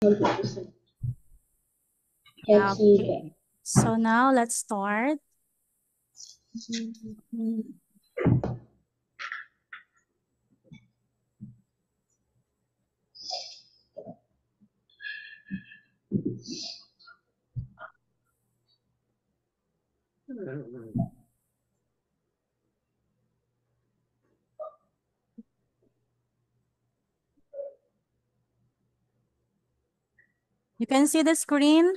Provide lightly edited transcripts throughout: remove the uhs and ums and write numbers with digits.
Okay. So now let's start. You can see the screen?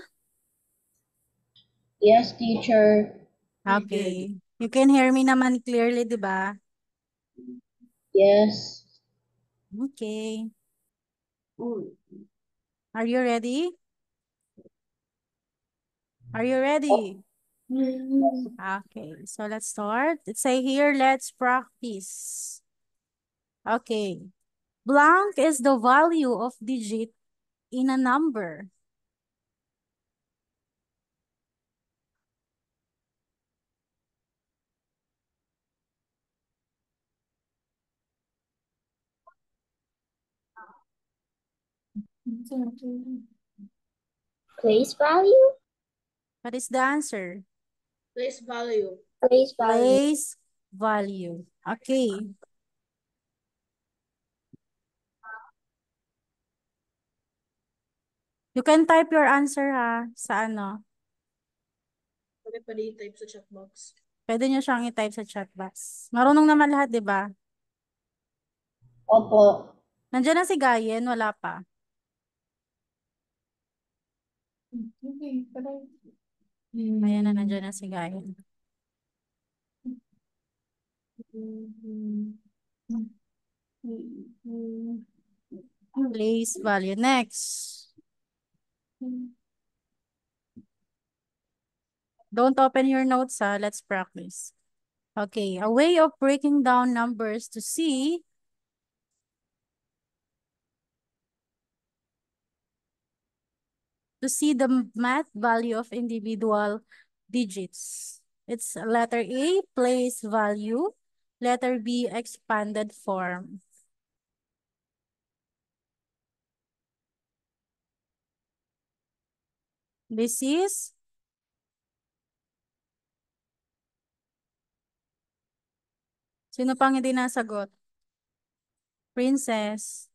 Yes, teacher. Okay. You can hear me naman clearly, di ba? Yes. Okay. Are you ready? Are you ready? Okay, so let's start. Let's say here, let's practice. Okay. Blank is the value of digit in a number. Place value? What is the answer? Place value. Place value. Place value. Okay. You can type your answer ha, sa ano. Pwede pa i-type sa chat box. Pwede nyo siyang i-type sa chat box. Marunong naman lahat, di ba? Opo. Nandiyan na si Gayen, wala pa. Ayan na, nandiyan na si Gayen. Place value. Next. Don't open your notes ha. Let's practice. Okay, a way of breaking down numbers to see the math value of individual digits. It's letter A, place value. Letter B, expanded form. This is sino pang hindi nasagot? Princess.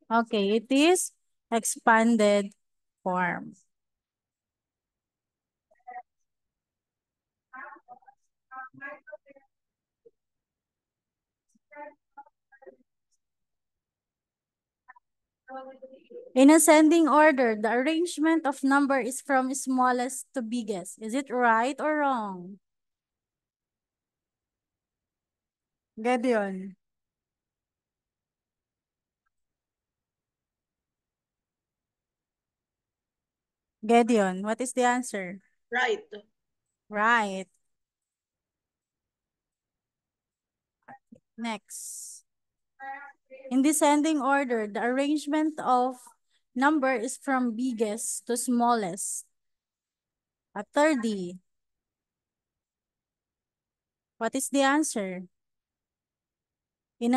Okay, it is expanded form. In ascending order, the arrangement of number is from smallest to biggest. Is it right or wrong? Gedeon. Gedeon, what is the answer? Right. Right. Next. In descending order, the arrangement of number is from biggest to smallest. A 30. What is the answer? In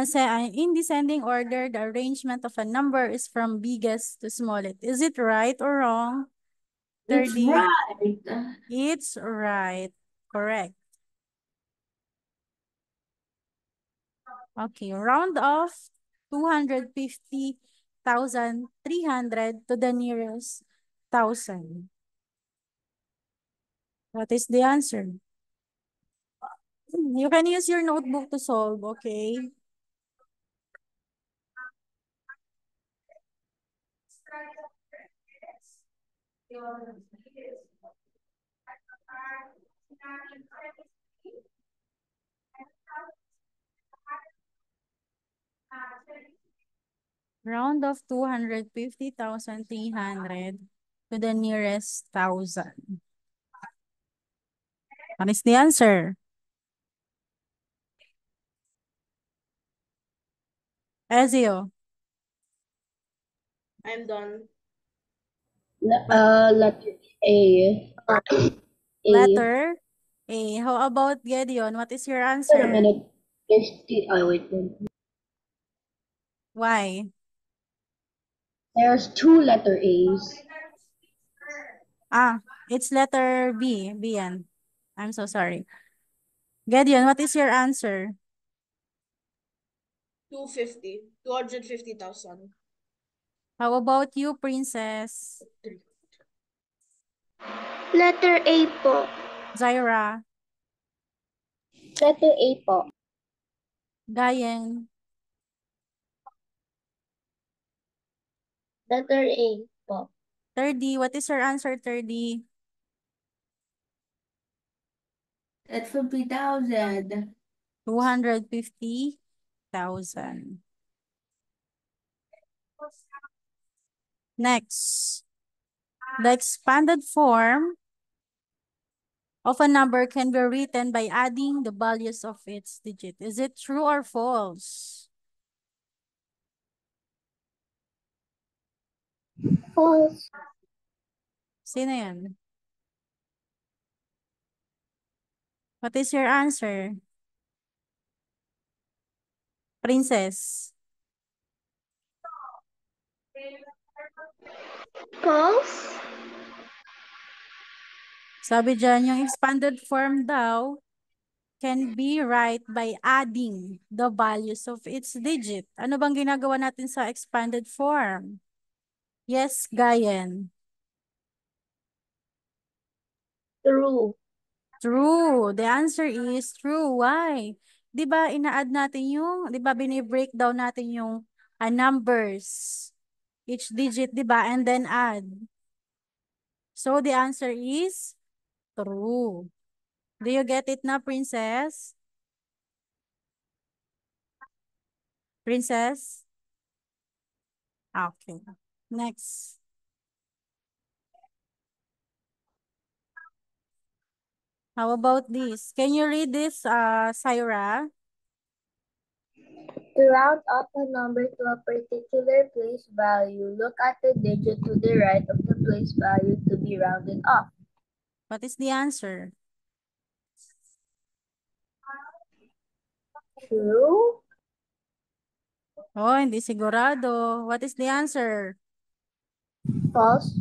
descending order, the arrangement of a number is from biggest to smallest. Is it right or wrong? 30. It's right. It's right. Correct. Okay, round off 250,300 to the nearest thousand. What is the answer? You can use your notebook to solve, okay? Round of 250,300 to the nearest thousand. What is the answer? Ezio, I'm done. Letter A. A. letter A. How about Gideon? What is your Wait a answer? minute. There's wait. Why? There's two letter A's. Ah, it's letter B. Bian. I'm so sorry. Gideon, what is your answer? 250,000. How about you, Princess? Letter A po. Zaira? Letter A po. Gayen? Letter A po. 30. What is your answer, 30? That's 50,000. 250,000. Next, the expanded form of a number can be written by adding the values of its digit. Is it true or false? False. Sino yan? What is your answer? Princess? False. Sabi dyan, yung expanded form daw can be write by adding the values of its digit. Ano bang ginagawa natin sa expanded form? Yes, Gayen. True. True. The answer is true. Why? 'Di ba ina-add natin yung, 'di ba bini-breakdown natin yung numbers, each digit, 'di ba? And then add. So the answer is true. Do you get it na, Princess? Princess? Okay. Next. How about this? Can you read this, Syra? To round up a number to a particular place value, look at the digit to the right of the place value to be rounded up. What is the answer? True. Oh, hindi sigurado. What is the answer? False.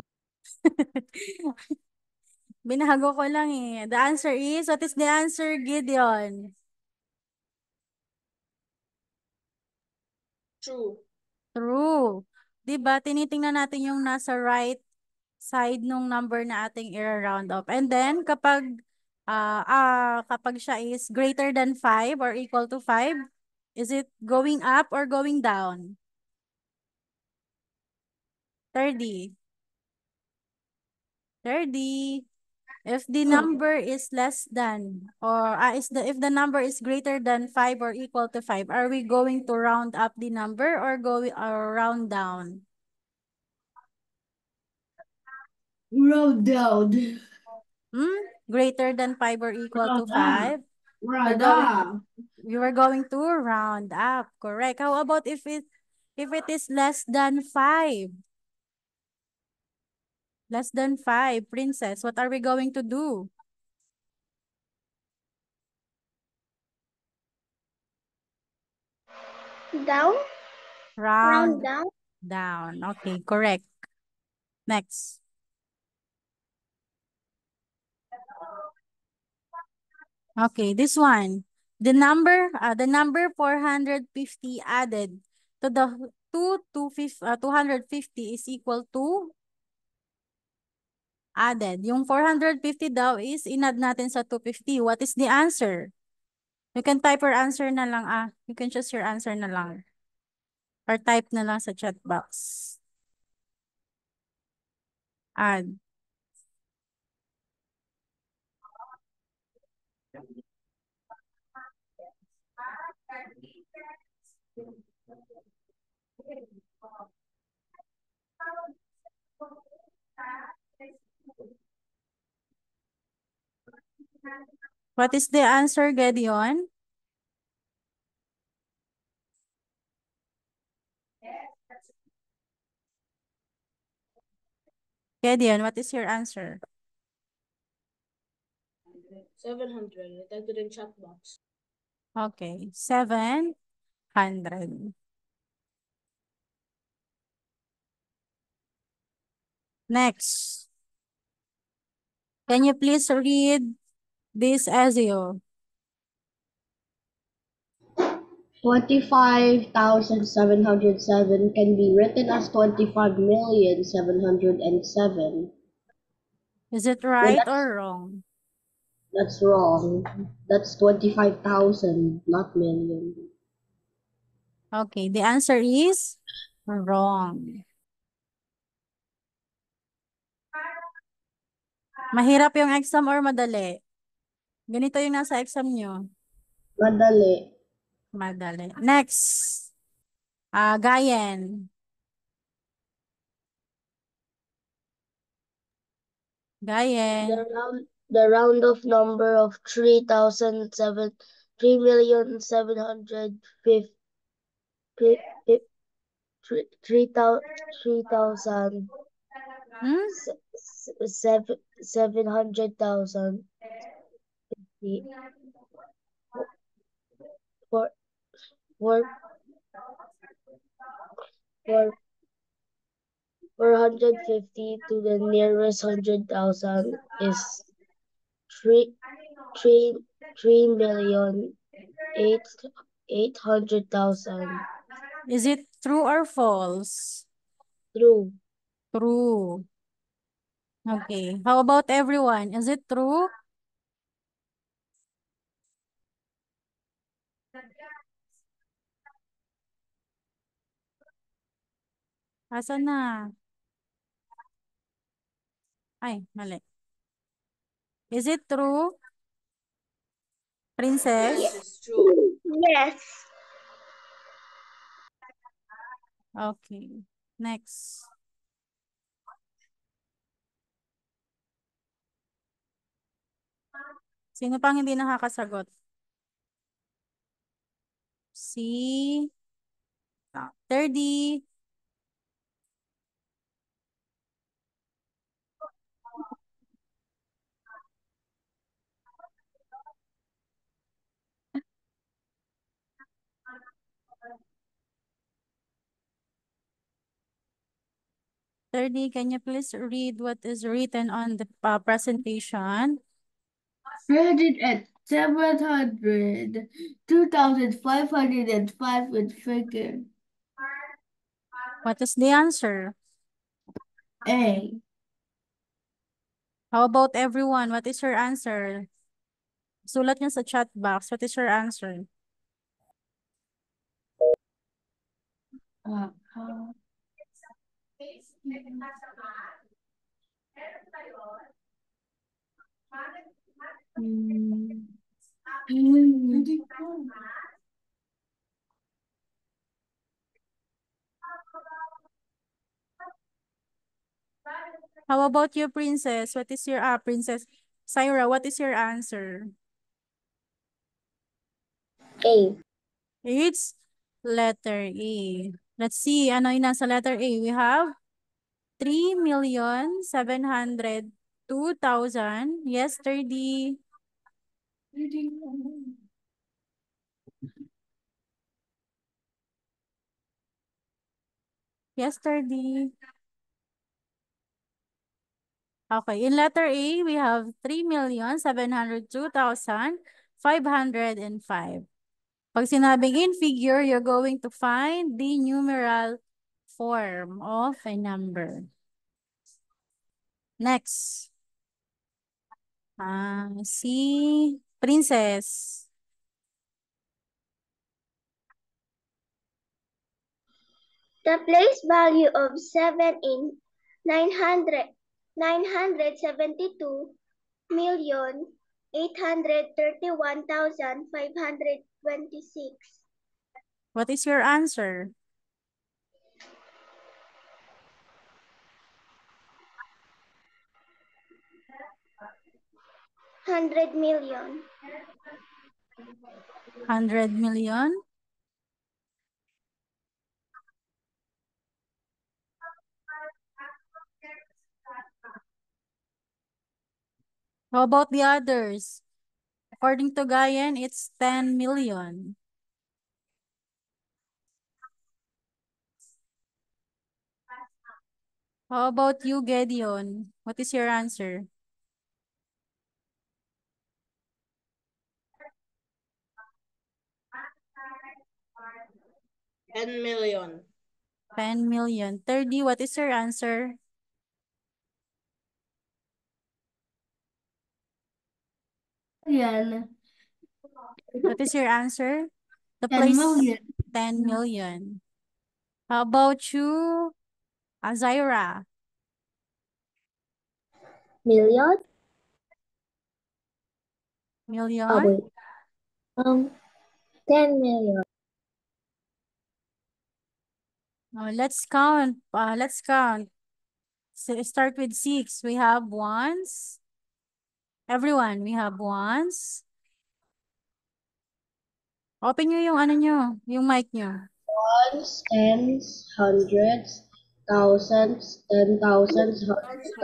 Binago ko lang eh. The answer is, what is the answer, Gideon? True. True. 'Di ba? Tinitingnan natin yung nasa right side nung number na ating i-round up. And then kapag siya is greater than 5 or equal to 5, is it going up or going down? 30. 30. If the number is less than or if the number is greater than 5 or equal to 5, are we going to round up the number or going or round down? Round down. Greater than 5 or equal to Round up. 5? Round up. You are going to round up. Correct. How about if it is less than 5? Less than 5, Princess, what are we going to do? Down. Round Round down. down. Okay, correct. Next. Okay, this one. The number 450 added to the 250 is equal to added. Yung 450 daw is inad natin sa 250. What is the answer? You can type your answer na lang. You can choose your answer na lang. Or type na lang sa chat box. Add. What is the answer, Gideon? Kedian, what is your answer? 700. Type it in chat box. Okay, 700. Next. Can you please read this SEO? 25,707 can be written as 25,707. Is it No, right or wrong? that's wrong. That's 25,000, not million. Okay, the answer is wrong. Mahirap yung exam or madali? Ganito yung nasa exam nyo. Madali. Madali. Next. Gayen. Gayen. The round of number of 3,750,000 Hmm? 700,000 for for 450 to the nearest 100,000 is 3,800,000. Is it true or false? True. True. Okay. How about everyone? Is it true? Asan na? Ay, mali. Is it true? Princess? Yes, it's true. Yes. Okay. Next. Sino pang hindi nakakasagot? Si 30. Can you please read what is written on the presentation? 700, 2,505 with figure. What is the answer? A. How about everyone? What is your answer? Sulat niyo sa chat box. What is your answer? How about you, Princess? What is your Princess Syra? What is your answer? A. It's letter A. Let's see. Ano yung nasa letter A? We have 3,702,000 yesterday. Yesterday. Okay, in letter A, we have 3,702,505. Pag sinabing in figure, you're going to find the numeral form of a number. Next. Si Princess. The place value of 7 in 972,831,526. What is your answer? 100 million. 100 million? How about the others? According to Gayen, it's 10 million. How about you, Gedeon? What is your answer? $10 million. 10 million. 30, what is your answer? Yan. What is your answer? The 10 place million. 10 million. How about you, Azaira? Million? Oh, Million? wait. 10 million. Let's count. Let's count. So start with 6. We have ones. Everyone, we have ones. Open nyo yung ano nyo, yung mic nyo. Ones, tens, hundreds, thousands, 10,000s, Tons,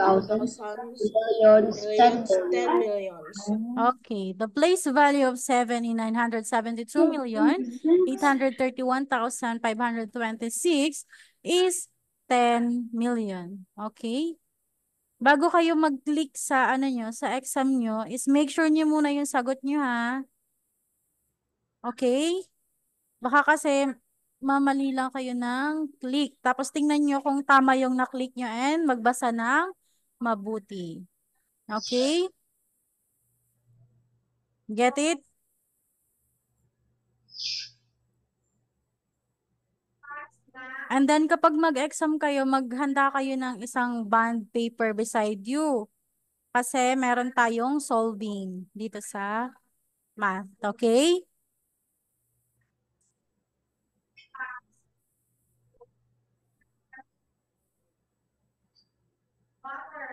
100,000s, 100,000s, millions, 10 millions, million. 10 millions. Okay, the place value of 7,972,831,526 is 10 million. Okay? Bago kayo mag-click sa ano nyo, sa exam nyo, is make sure nyo muna yung sagot nyo ha. Okay? Baka kasi mamali lang kayo ng click. Tapos tingnan nyo kung tama yung na-click nyo and magbasa ng mabuti. Okay? Get it? And then kapag mag-exam kayo, maghanda kayo ng isang bond paper beside you. Kasi meron tayong solving dito sa math. Okay?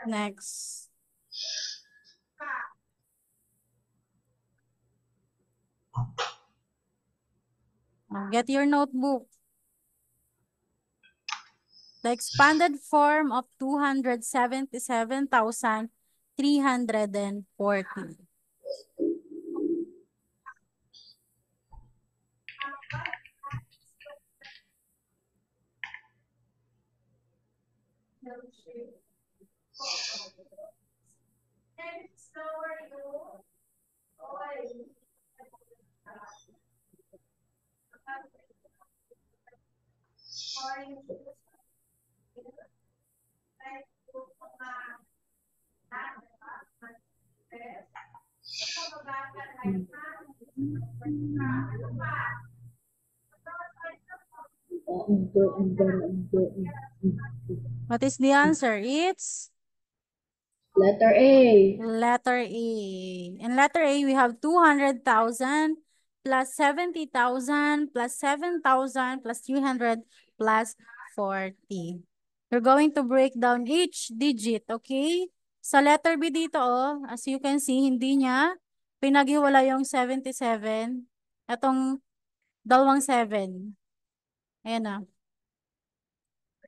Next. Get your notebook. The expanded form of 277,340. What is the answer? It's Letter A. letter A. In letter A, we have 200,000 plus 70,000 plus 7,000 plus 300 plus 40. We're going to break down each digit, okay? Sa letter B dito, oh, as you can see, hindi niya pinaghiwala yung 77. Itong dalawang 7. Ayan na.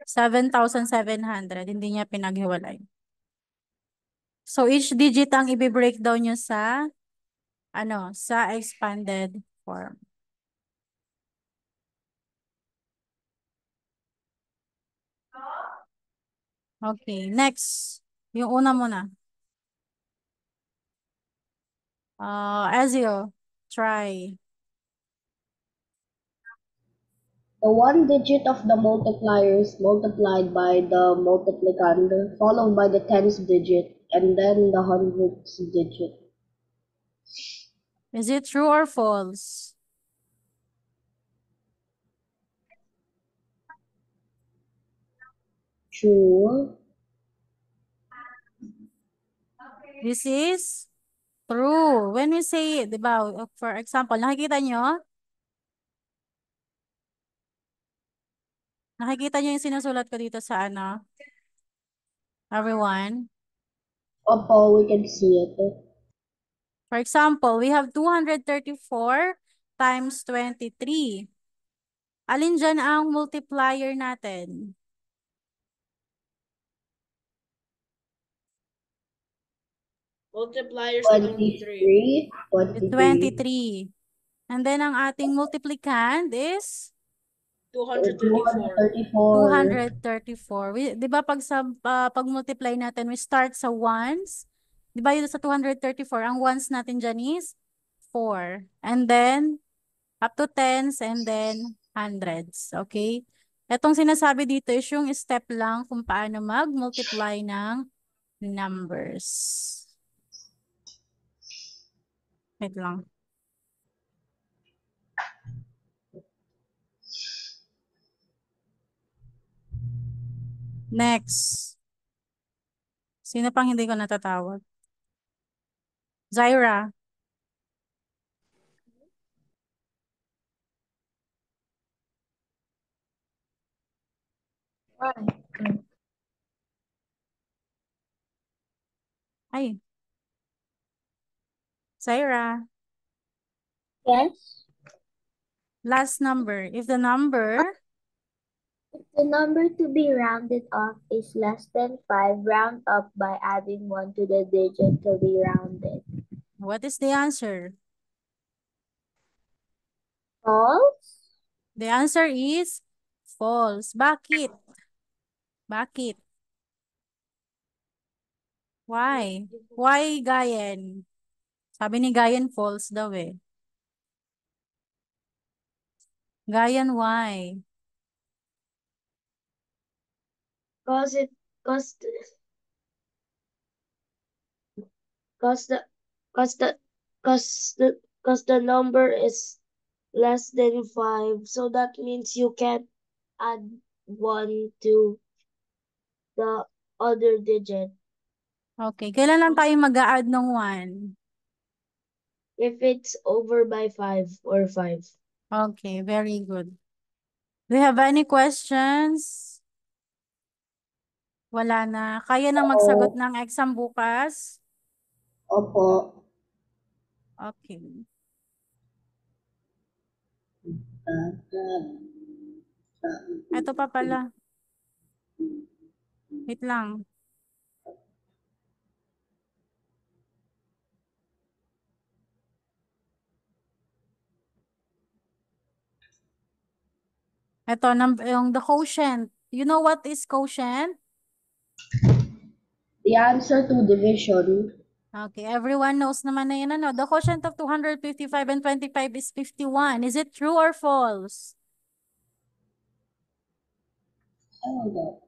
7,700. Hindi niya pinaghiwalay. So, each digit ang i-breakdown nyo sa, sa expanded form. Okay, next. Yung una muna. Ezio, try. The one digit of the multiplier is multiplied by the multiplicand, followed by the tens digit, and then the hundredths digit. Is it true or false? True. This is true. When we say, di ba, for example, nakikita nyo? Nakikita nyo yung sinusulat ko dito sa everyone? Opo, we can see it. For example, we have 234 times 23. Alin dyan ang multiplier natin? Multipliers 23. 23. 23. And then ang ating multiplicand is 234. 234. 234. Di ba pag multiply natin, we start sa ones. Di ba yun sa 234, ang ones natin dyan is 4. And then, up to tens and then hundreds. Okay? Itong sinasabi dito is yung step lang kung paano mag-multiply ng numbers. Wait lang. Next. Sino pang hindi ko natatawag? Zaira. Ay. Zaira. Yes. Last number. If the number If the number to be rounded off is less than 5, round up by adding 1 to the digit to be rounded. what is the answer? False? The answer is false. Bakit? Bakit? Why? Why Gayen? Sabi ni Gayen false daw eh. Gayen, why? Cause it cause cause the cause the cause the number is less than 5, so that means you can't add 1 to the other digit. Okay. Kailan lang tayo mag-a-add ng 1? If it's over by 5 or 5. Okay. Very good. Do you have any questions? Wala na. Kaya nang magsagot ng exam bukas? Opo. Okay. Ito pa pala. Wait lang. Ito, yung the quotient. You know what is quotient? The answer to division. Okay, everyone knows naman na yun, ano? The quotient of 255 and 25 is 51. Is it true or false? Oh, no.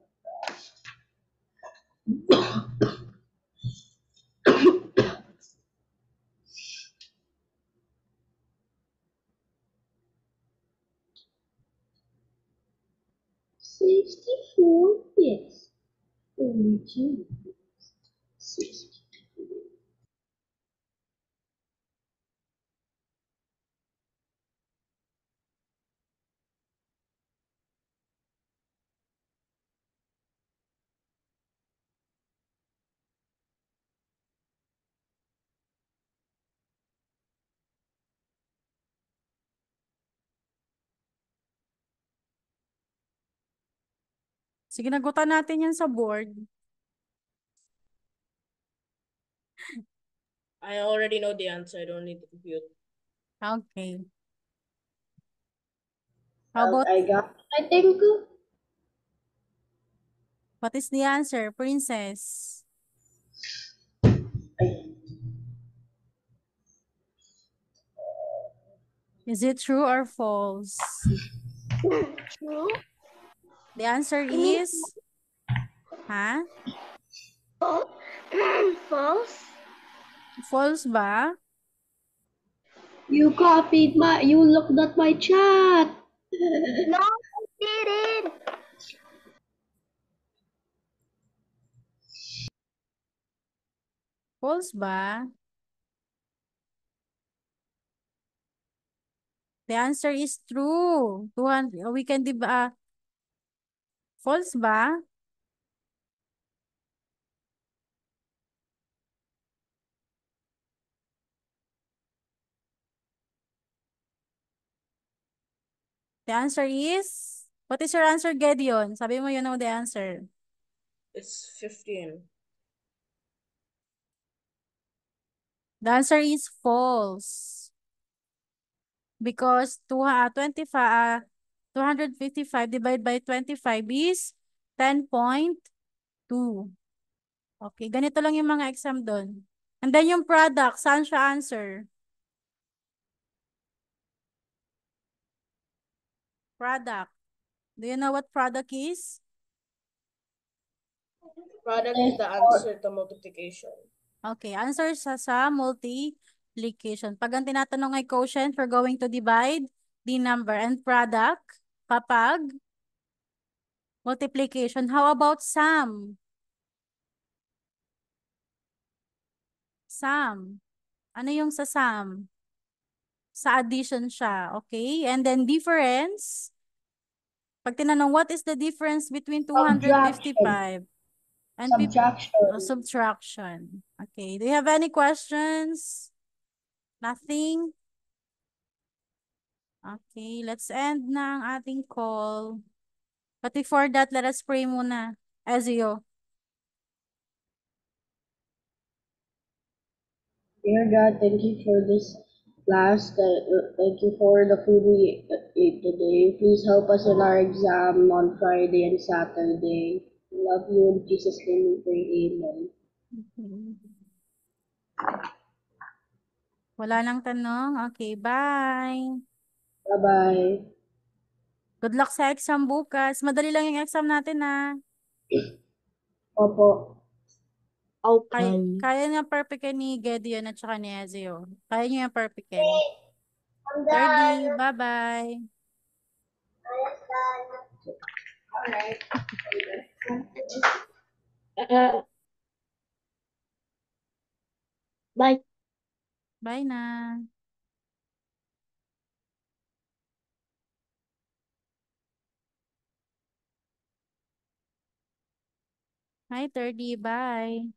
64, yes. 32. 60. Sige, nagutan natin yan sa board. I already know the answer. I don't need to compute. Okay. How about, I got it, I think. what is the answer, Princess? Is it true or false? True? The answer is, ha? False? False ba? You looked at my chat. No, I didn't. False ba? The answer is true. 200, we can false ba? The answer is, what is your answer, Gedeon? Sabi mo, you know the answer. It's 15. The answer is false. Because 255 divided by 25 is 10.2. Okay, ganito lang yung mga exam doon. And then yung product, saan siya answer? Product. Do you know what product is? Product is the answer to multiplication. Okay, answer sa multiplication. Pag ang tinatanong ay quotient, we're going to divide the number and product kapag multiplication. How about sum? Sum. Ano yung sa sum? Sa addition siya, okay? And then difference. Pag tinanong, what is the difference between Subtraction. 255 and Subtraction. subtraction? Okay, do you have any questions? Nothing? Okay, let's end na ang ating call. But before that, let us pray muna. Ezio. Dear God, thank you for this class. Thank you for the food we ate today. Please help us in our exam on Friday and Saturday. We love you. In Jesus' name we pray. Amen. Okay. Wala nang tanong. Okay, bye. Bye-bye. Good luck sa exam bukas. Madali lang yung exam natin, Opo. Kaya, Okay. kaya niya perfectin ni Gedeon at saka ni Ezio. Kaya niyo yung perfectin. 30, bye-bye. Bye. Bye na. Hi, 30, bye.